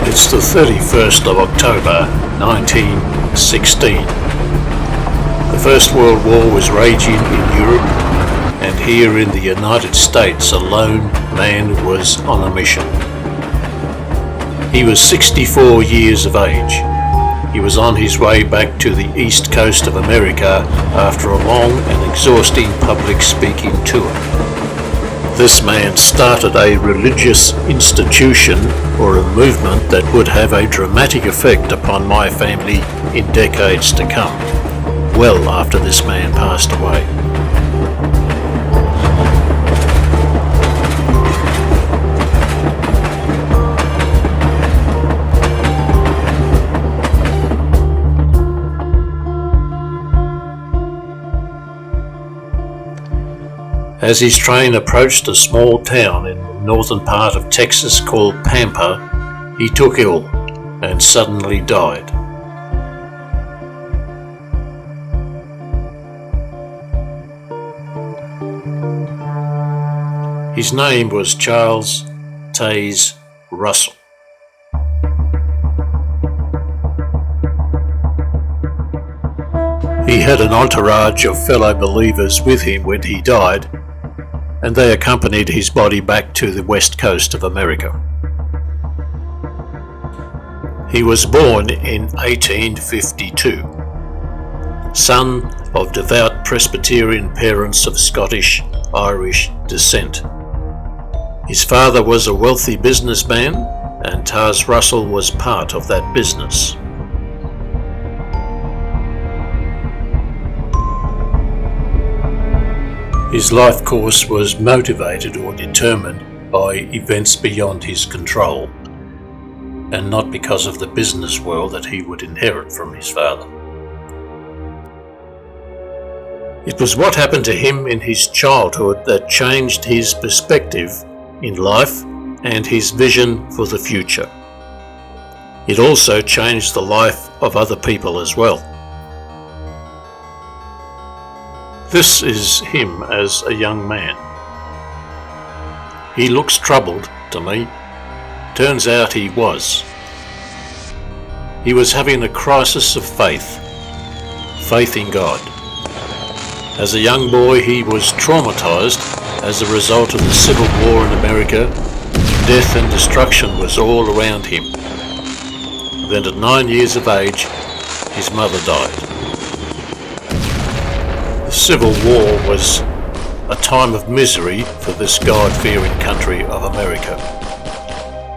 It's the 31st of October 1916. The First World War was raging in Europe, and here in the United States a lone man was on a mission. He was 64 years of age. He was on his way back to the east coast of America after a long and exhausting public speaking tour. This man started a religious institution or a movement that would have a dramatic effect upon my family in decades to come, well after this man passed away. As his train approached a small town in the northern part of Texas called Pampa, he took ill and suddenly died. His name was Charles Taze Russell. He had an entourage of fellow believers with him when he died, and they accompanied his body back to the west coast of America. He was born in 1852, son of devout Presbyterian parents of Scottish-Irish descent. His father was a wealthy businessman, and Taze Russell was part of that business. His life course was motivated or determined by events beyond his control, and not because of the business world that he would inherit from his father. It was what happened to him in his childhood that changed his perspective in life and his vision for the future. It also changed the life of other people as well. This is him as a young man. He looks troubled to me. Turns out he was. He was having a crisis of faith in God. As a young boy, he was traumatized as a result of the Civil War in America. Death and destruction was all around him. Then at 9 years of age, his mother died. The Civil War was a time of misery for this God-fearing country of America.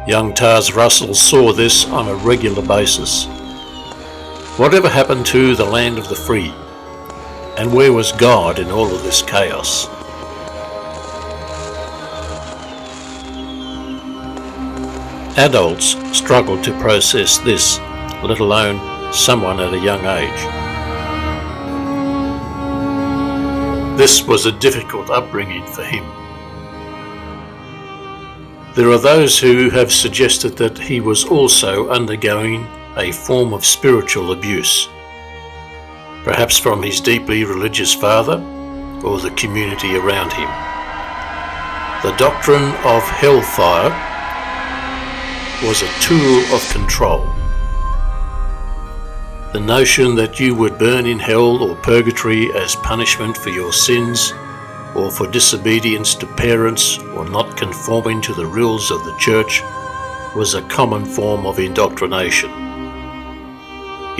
Young Tars Russell saw this on a regular basis. Whatever happened to the land of the free? And where was God in all of this chaos? Adults struggle to process this, let alone someone at a young age. This was a difficult upbringing for him. There are those who have suggested that he was also undergoing a form of spiritual abuse, perhaps from his deeply religious father or the community around him. The doctrine of hellfire was a tool of control. The notion that you would burn in hell or purgatory as punishment for your sins, or for disobedience to parents or not conforming to the rules of the church, was a common form of indoctrination.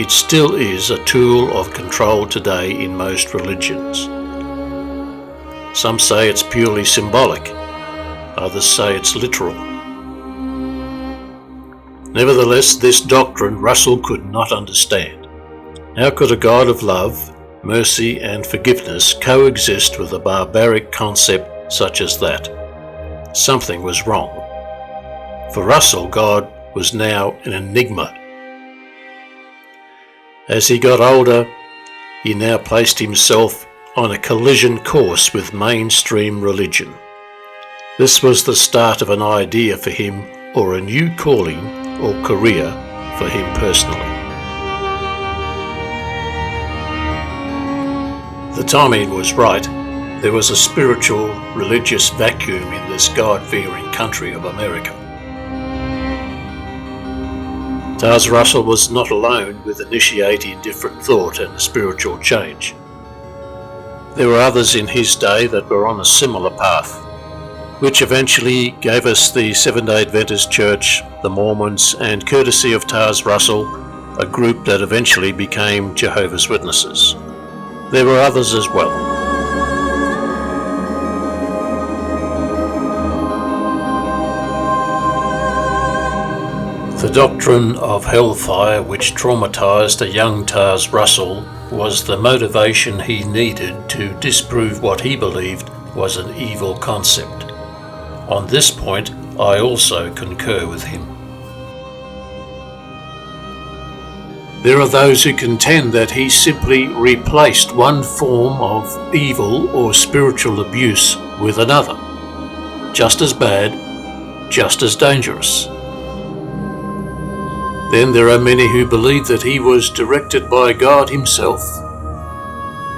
It still is a tool of control today in most religions. Some say it's purely symbolic, others say it's literal. Nevertheless, this doctrine Russell could not understand. How could a God of love, mercy and forgiveness coexist with a barbaric concept such as that? Something was wrong. For Russell, God was now an enigma. As he got older, he now placed himself on a collision course with mainstream religion. This was the start of an idea for him, or a new calling or career for him personally. The timing was right. There was a spiritual, religious vacuum in this God-fearing country of America. Tars Russell was not alone with initiating different thought and spiritual change. There were others in his day that were on a similar path, which eventually gave us the Seventh-day Adventist Church, the Mormons, and courtesy of Tars Russell, a group that eventually became Jehovah's Witnesses. There were others as well. The doctrine of hellfire, which traumatized a young Tars Russell, was the motivation he needed to disprove what he believed was an evil concept. On this point, I also concur with him. There are those who contend that he simply replaced one form of evil or spiritual abuse with another, just as bad, just as dangerous. Then there are many who believe that he was directed by God himself,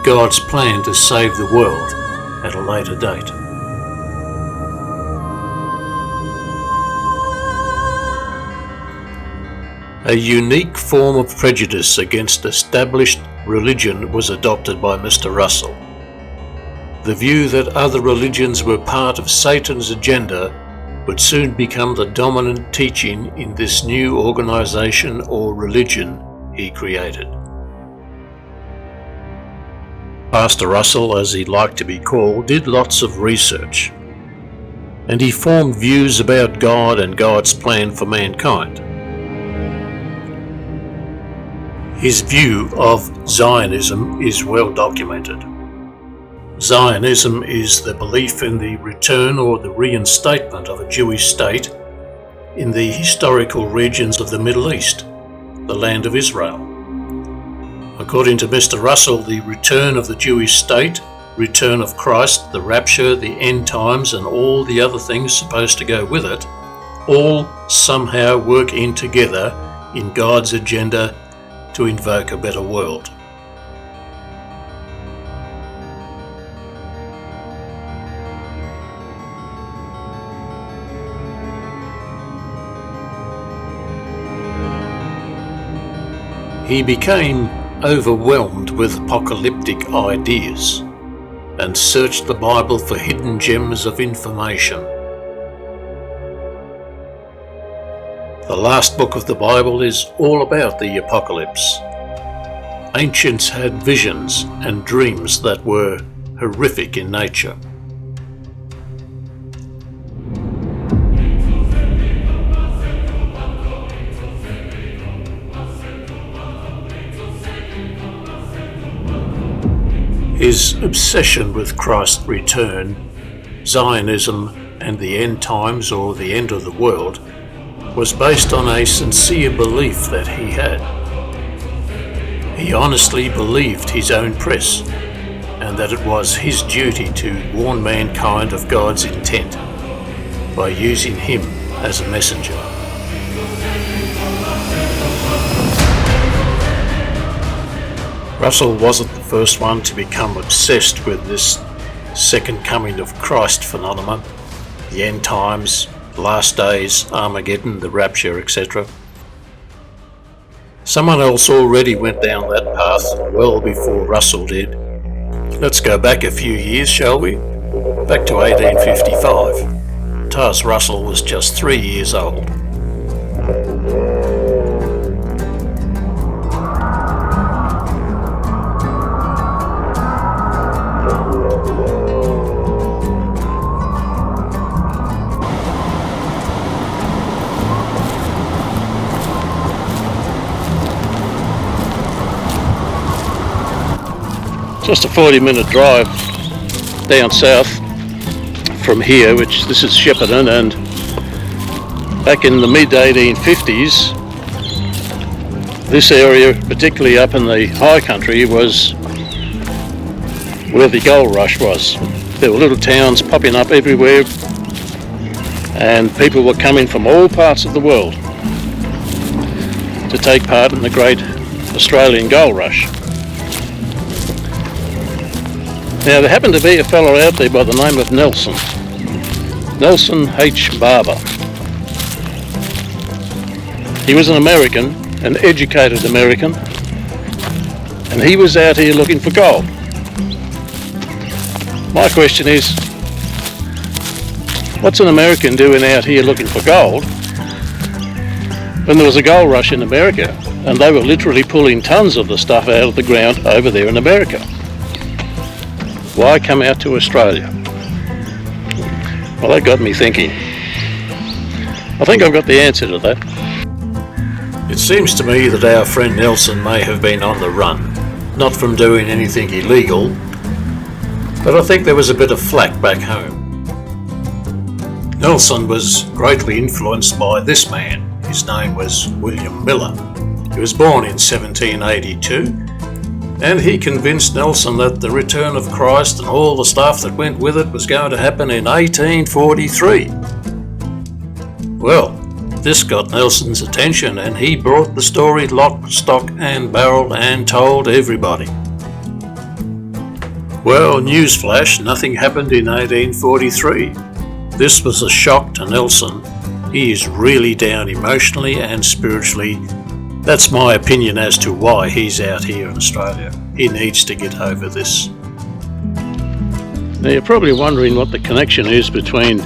God's plan to save the world at a later date. A unique form of prejudice against established religion was adopted by Mr. Russell. The view that other religions were part of Satan's agenda would soon become the dominant teaching in this new organization or religion he created. Pastor Russell, as he liked to be called, did lots of research, and he formed views about God and God's plan for mankind. His view of Zionism is well documented. Zionism is the belief in the return or the reinstatement of a Jewish state in the historical regions of the Middle East, the land of Israel. According to Mr. Russell, the return of the Jewish state, return of Christ, the rapture, the end times, and all the other things supposed to go with it, all somehow work in together in God's agenda to invoke a better world. He became overwhelmed with apocalyptic ideas and searched the Bible for hidden gems of information. The last book of the Bible is all about the apocalypse. Ancients had visions and dreams that were horrific in nature. His obsession with Christ's return, Zionism, and the end times or the end of the world was based on a sincere belief that he had. He honestly believed his own press and that it was his duty to warn mankind of God's intent by using him as a messenger. Russell wasn't the first one to become obsessed with this second coming of Christ phenomenon, the end times, last days, Armageddon, the rapture, etc. Someone else already went down that path well before Russell did. Let's go back a few years, shall we? Back to 1855. Taze Russell was just 3 years old. Just a 40-minute drive down south from here, which this is Shepparton, and back in the mid-1850s, this area, particularly up in the high country, was where the gold rush was. There were little towns popping up everywhere, and people were coming from all parts of the world to take part in the great Australian gold rush. Now, there happened to be a fellow out there by the name of Nelson H. Barber. He was an American, an educated American, and he was out here looking for gold. My question is, what's an American doing out here looking for gold when there was a gold rush in America and they were literally pulling tons of the stuff out of the ground over there in America? Why come out to Australia? Well, that got me thinking. I think I've got the answer to that. It seems to me that our friend Nelson may have been on the run, not from doing anything illegal, but I think there was a bit of flack back home. Nelson was greatly influenced by this man. His name was William Miller. He was born in 1782. And he convinced Nelson that the return of Christ and all the stuff that went with it was going to happen in 1843. Well, this got Nelson's attention and he brought the story lock, stock and barrel and told everybody. Well, newsflash, nothing happened in 1843. This was a shock to Nelson. He is really down emotionally and spiritually. That's my opinion as to why he's out here in Australia. He needs to get over this. Now, you're probably wondering what the connection is between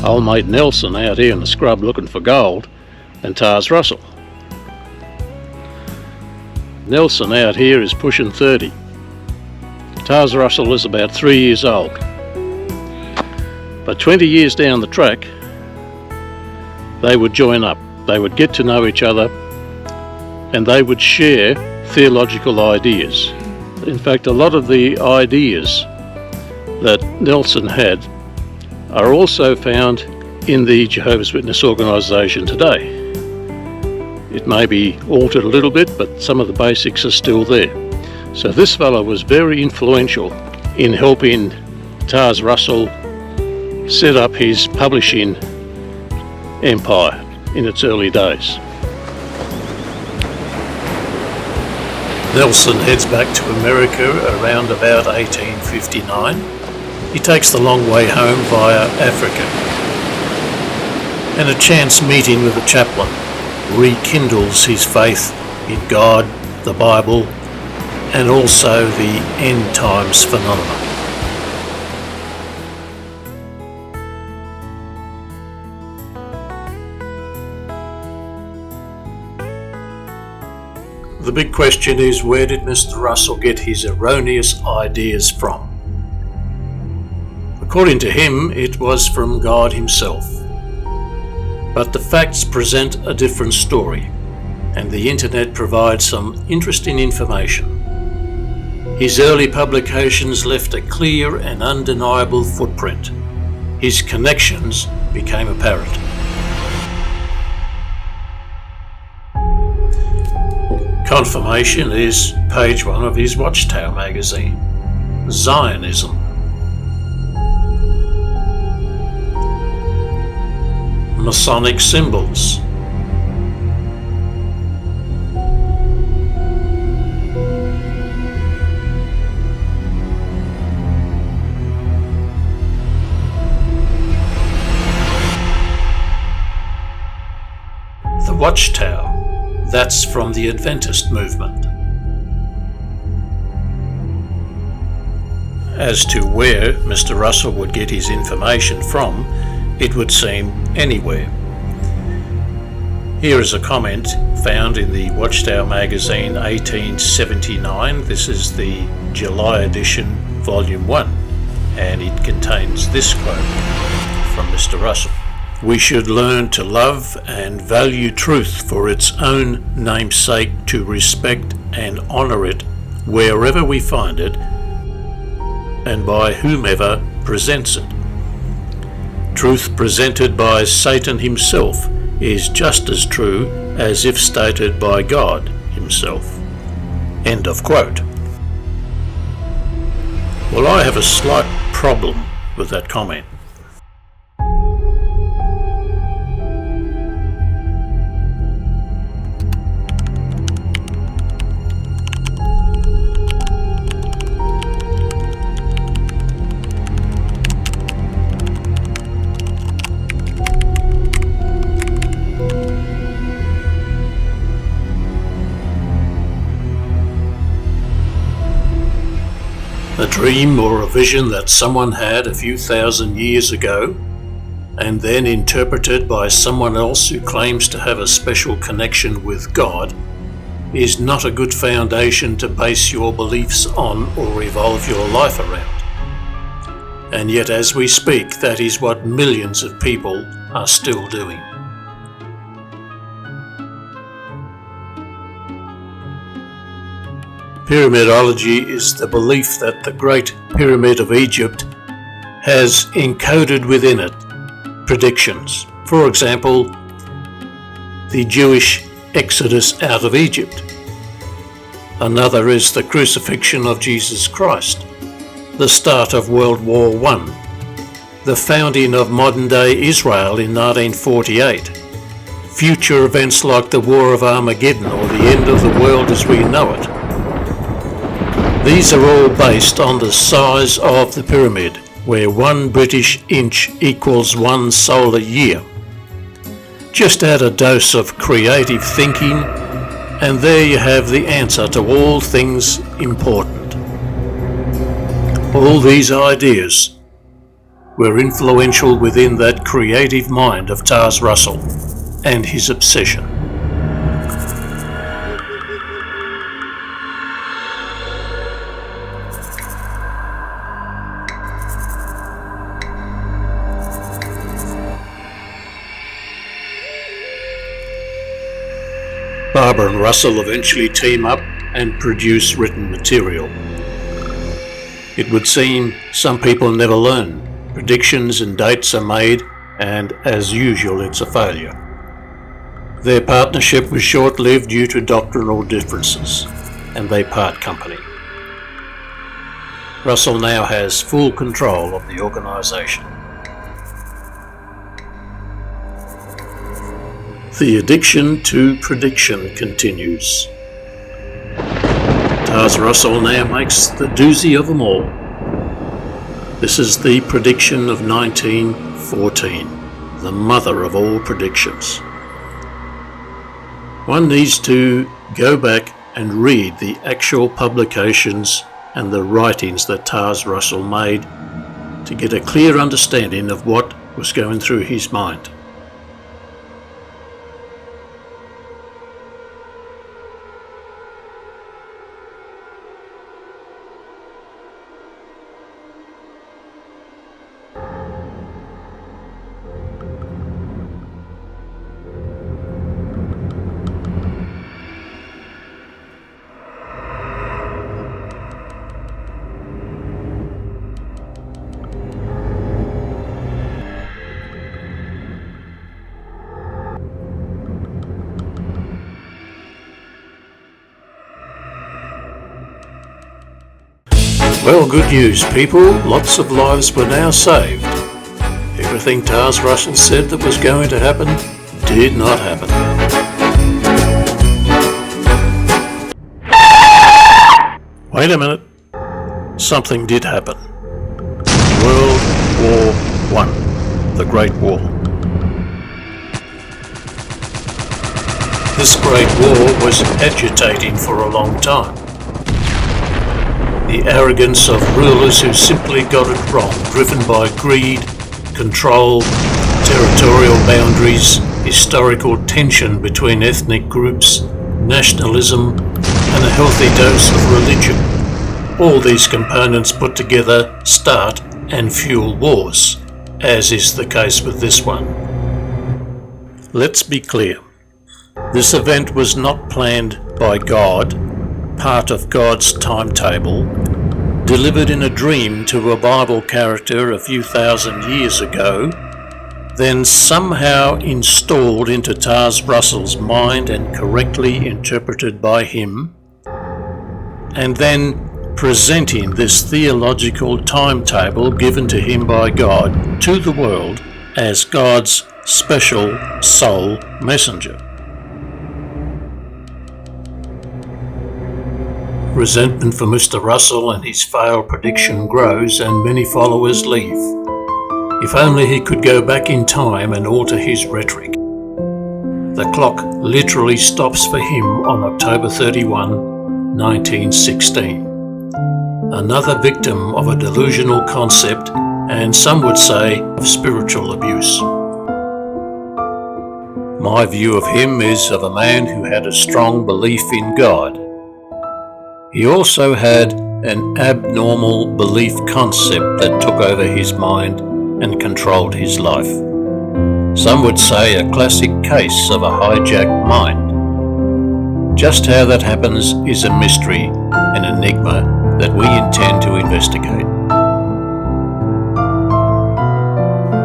old mate Nelson out here in the scrub looking for gold and Taze Russell. Nelson out here is pushing 30. Taze Russell is about 3 years old. But 20 years down the track, they would join up. They would get to know each other and they would share theological ideas. In fact, a lot of the ideas that Nelson had are also found in the Jehovah's Witness organisation today. It may be altered a little bit, but some of the basics are still there. So this fellow was very influential in helping Taze Russell set up his publishing empire in its early days. Nelson heads back to America around about 1859. He takes the long way home via Africa. And a chance meeting with a chaplain rekindles his faith in God, the Bible, and also the end times phenomenon. The big question is, where did Mr. Russell get his erroneous ideas from? According to him, it was from God himself. But the facts present a different story, and the internet provides some interesting information. His early publications left a clear and undeniable footprint. His connections became apparent. Confirmation is page 1 of his Watchtower magazine. Zionism. Masonic symbols. The Watchtower. That's from the Adventist movement. As to where Mr. Russell would get his information from, it would seem anywhere. Here is a comment found in the Watchtower magazine 1879. This is the July edition, volume 1, and it contains this quote from Mr. Russell. We should learn to love and value truth for its own namesake, to respect and honour it wherever we find it and by whomever presents it. Truth presented by Satan himself is just as true as if stated by God himself. End of quote. Well, I have a slight problem with that comment. A dream or a vision that someone had a few thousand years ago, and then interpreted by someone else who claims to have a special connection with God, is not a good foundation to base your beliefs on or revolve your life around. And yet, as we speak, that is what millions of people are still doing. Pyramidology is the belief that the Great Pyramid of Egypt has encoded within it predictions. For example, the Jewish exodus out of Egypt. Another is the crucifixion of Jesus Christ, the start of World War I, the founding of modern-day Israel in 1948, future events like the War of Armageddon or the end of the world as we know it. These are all based on the size of the pyramid, where 1 British inch equals 1 solar year. Just add a dose of creative thinking, and there you have the answer to all things important. All these ideas were influential within that creative mind of Tars Russell and his obsession. Barber and Russell eventually team up and produce written material. It would seem some people never learn. Predictions and dates are made, and as usual, it's a failure. Their partnership was short-lived due to doctrinal differences, and they part company. Russell now has full control of the organisation. The addiction to prediction continues. Tars Russell now makes the doozy of them all. This is the prediction of 1914, the mother of all predictions. One needs to Go back and read the actual publications and the writings that Tars Russell made to get a clear understanding of what was going through his mind. Well, good news, people. Lots of lives were now saved. Everything Tars Russell said that was going to happen did not happen. Wait a minute. Something did happen. World War I, the Great War. This Great War was agitating for a long time. The arrogance of rulers who simply got it wrong, driven by greed, control, territorial boundaries, historical tension between ethnic groups, nationalism, and a healthy dose of religion. All these components put together start and fuel wars, as is the case with this one. Let's be clear. This event was not planned by God, part of God's timetable, delivered in a dream to a Bible character a few thousand years ago, then somehow installed into Tars Russell's mind and correctly interpreted by him, and then presenting this theological timetable given to him by God to the world as God's special soul messenger. Resentment for Mr. Russell and his failed prediction grows, and many followers leave. If only he could go back in time and alter his rhetoric. The clock literally stops for him on October 31, 1916. Another victim of a delusional concept, and some would say of spiritual abuse. My view of him is of a man who had a strong belief in God. He also had an abnormal belief concept that took over his mind and controlled his life. Some would say a classic case of a hijacked mind. Just how that happens is a mystery, an enigma that we intend to investigate.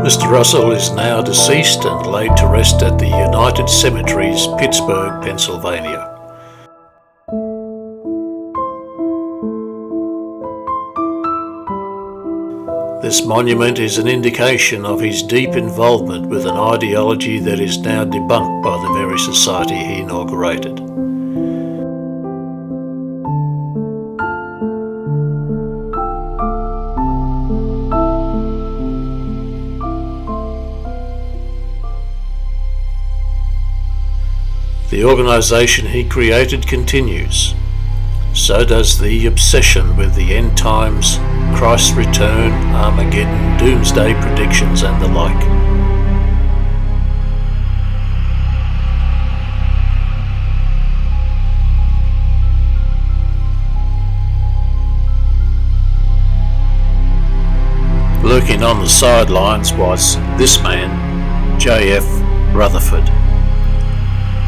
Mr. Russell is now deceased and laid to rest at the United Cemeteries, Pittsburgh, Pennsylvania. This monument is an indication of his deep involvement with an ideology that is now debunked by the very society he inaugurated. The organisation he created continues. So does the obsession with the end times, Christ's return, Armageddon, doomsday predictions and the like. Lurking on the sidelines was this man, J.F. Rutherford.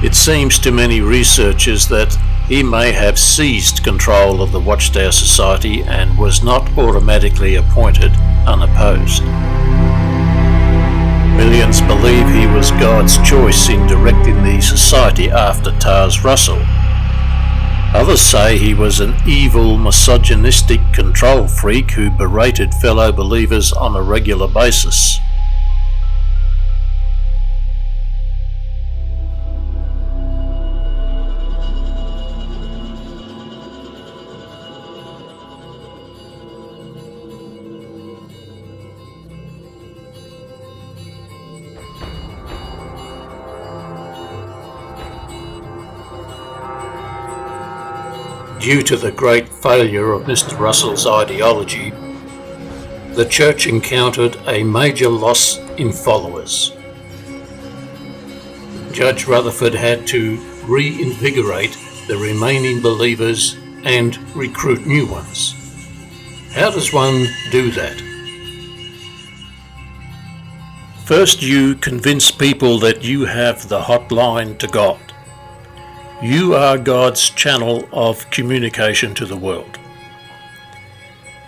It seems to many researchers that he may have seized control of the Watchtower Society and was not automatically appointed unopposed. Millions believe he was God's choice in directing the society after Tars Russell. Others say he was an evil, misogynistic control freak who berated fellow believers on a regular basis. Due to the great failure of Mr. Russell's ideology, the church encountered a major loss in followers. Judge Rutherford had to reinvigorate the remaining believers and recruit new ones. How does one do that? First, you convince people that you have the hotline to God. You are God's channel of communication to the world.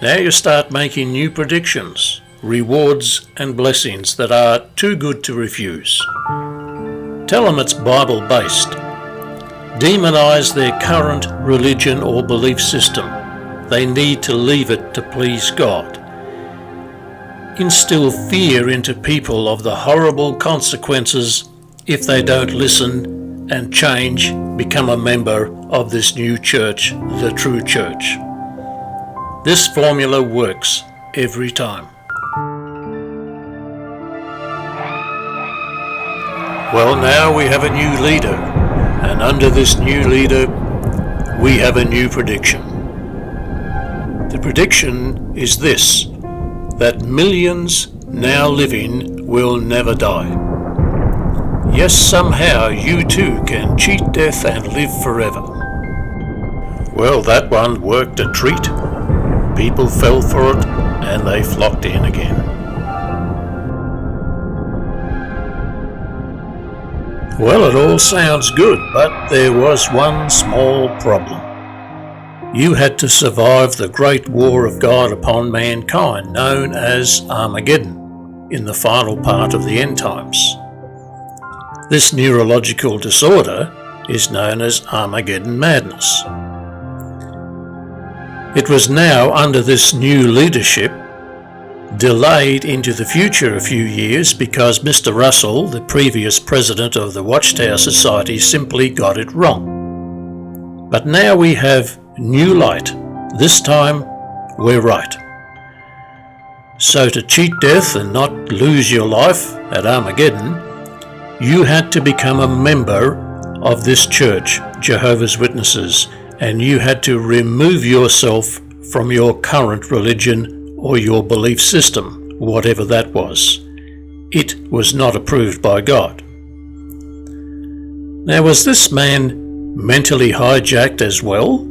Now you start making new predictions, rewards and blessings that are too good to refuse. Tell them it's Bible-based. Demonize their current religion or belief system. They need to leave it to please God. Instill fear into people of the horrible consequences if they don't listen and change, become a member of this new church, the true church. This formula works every time. Well, now we have a new leader, and under this new leader, we have a new prediction. The prediction is this, that millions now living will never die. Yes, somehow you too can cheat death and live forever. Well, that one worked a treat. People fell for it and they flocked in again. Well, it all sounds good, but there was one small problem. You had to survive the great war of God upon mankind, known as Armageddon, in the final part of the end times. This neurological disorder is known as Armageddon madness. It was now under this new leadership delayed into the future a few years because Mr. Russell, the previous president of the Watchtower Society, simply got it wrong. But now we have new light. This time we're right. So to cheat death and not lose your life at Armageddon, you had to become a member of this church, Jehovah's Witnesses, and you had to remove yourself from your current religion or your belief system, whatever that was. It was not approved by God. Now, was this man mentally hijacked as well?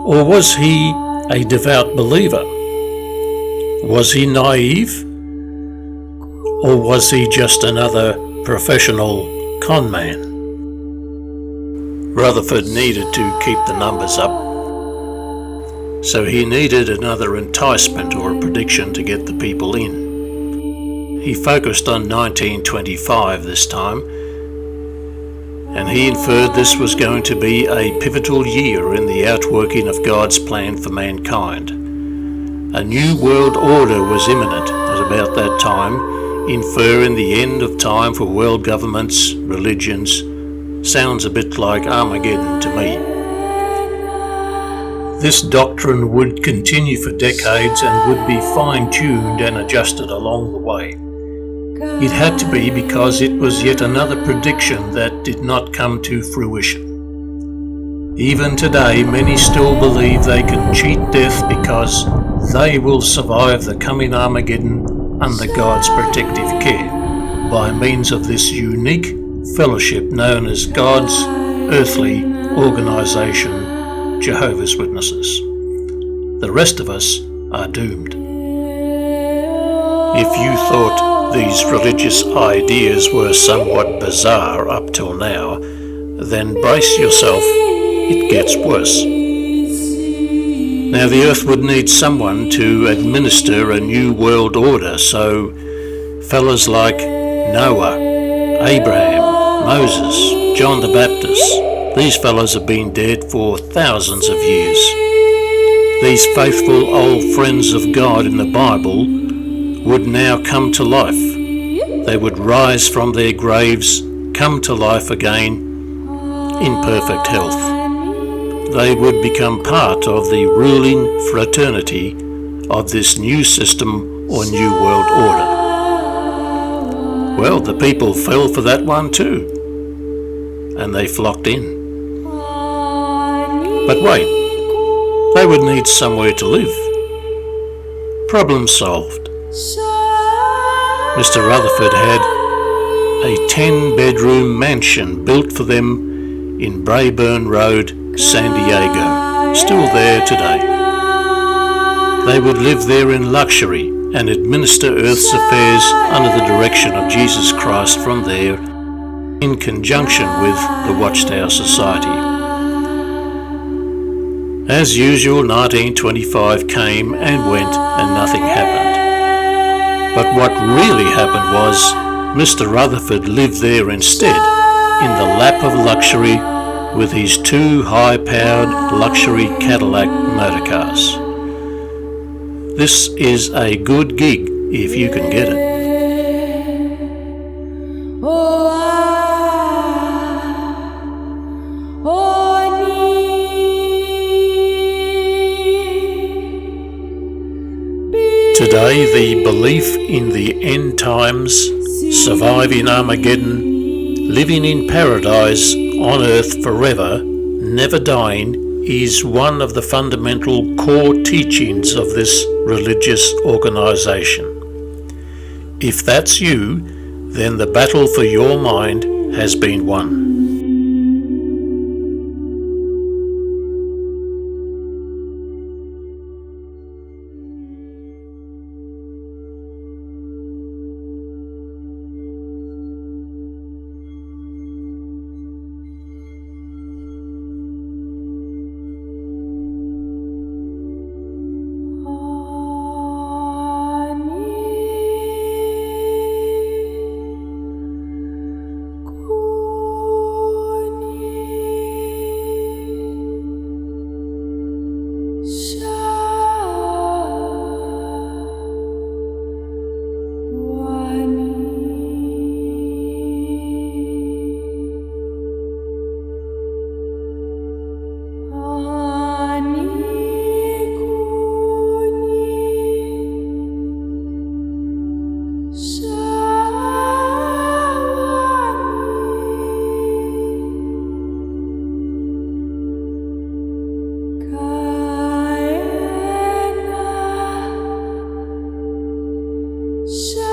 Or was he a devout believer? Was he naive? Or was he just another professional con man? Rutherford needed to keep the numbers up, so he needed another enticement or a prediction to get the people in. He focused on 1925 this time, and he inferred this was going to be a pivotal year in the outworking of God's plan for mankind. A new world order was imminent at about that time, inferring the end of time for world governments, religions. Sounds a bit like Armageddon to me. This doctrine would continue for decades and would be fine-tuned and adjusted along the way. It had to be because it was yet another prediction that did not come to fruition. Even today, many still believe they can cheat death because they will survive the coming Armageddon under God's protective care by means of this unique fellowship known as God's earthly organisation, Jehovah's Witnesses. The rest of us are doomed. If you thought these religious ideas were somewhat bizarre up till now, then brace yourself, it gets worse. Now the earth would need someone to administer a new world order, so fellas like Noah, Abraham, Moses, John the Baptist, these fellas have been dead for thousands of years. These faithful old friends of God in the Bible would now come to life. They would rise from their graves, come to life again in perfect health. They would become part of the ruling fraternity of this new system or new world order. Well, the people fell for that one too, and they flocked in. But wait, they would need somewhere to live. Problem solved. Mr. Rutherford had a 10-bedroom mansion built for them in Barber Road, San Diego, still there today. They would live there in luxury and administer Earth's affairs under the direction of Jesus Christ from there, in conjunction with the Watchtower Society. As usual, 1925 came and went and nothing happened. But what really happened was Mr. Rutherford lived there instead, in the lap of luxury with his 2 high-powered luxury Cadillac motorcars. This is a good gig if you can get it. Today, the belief in the end times, surviving Armageddon, living in paradise on earth forever, never dying, is one of the fundamental core teachings of this religious organization. If that's you, then the battle for your mind has been won. Shine.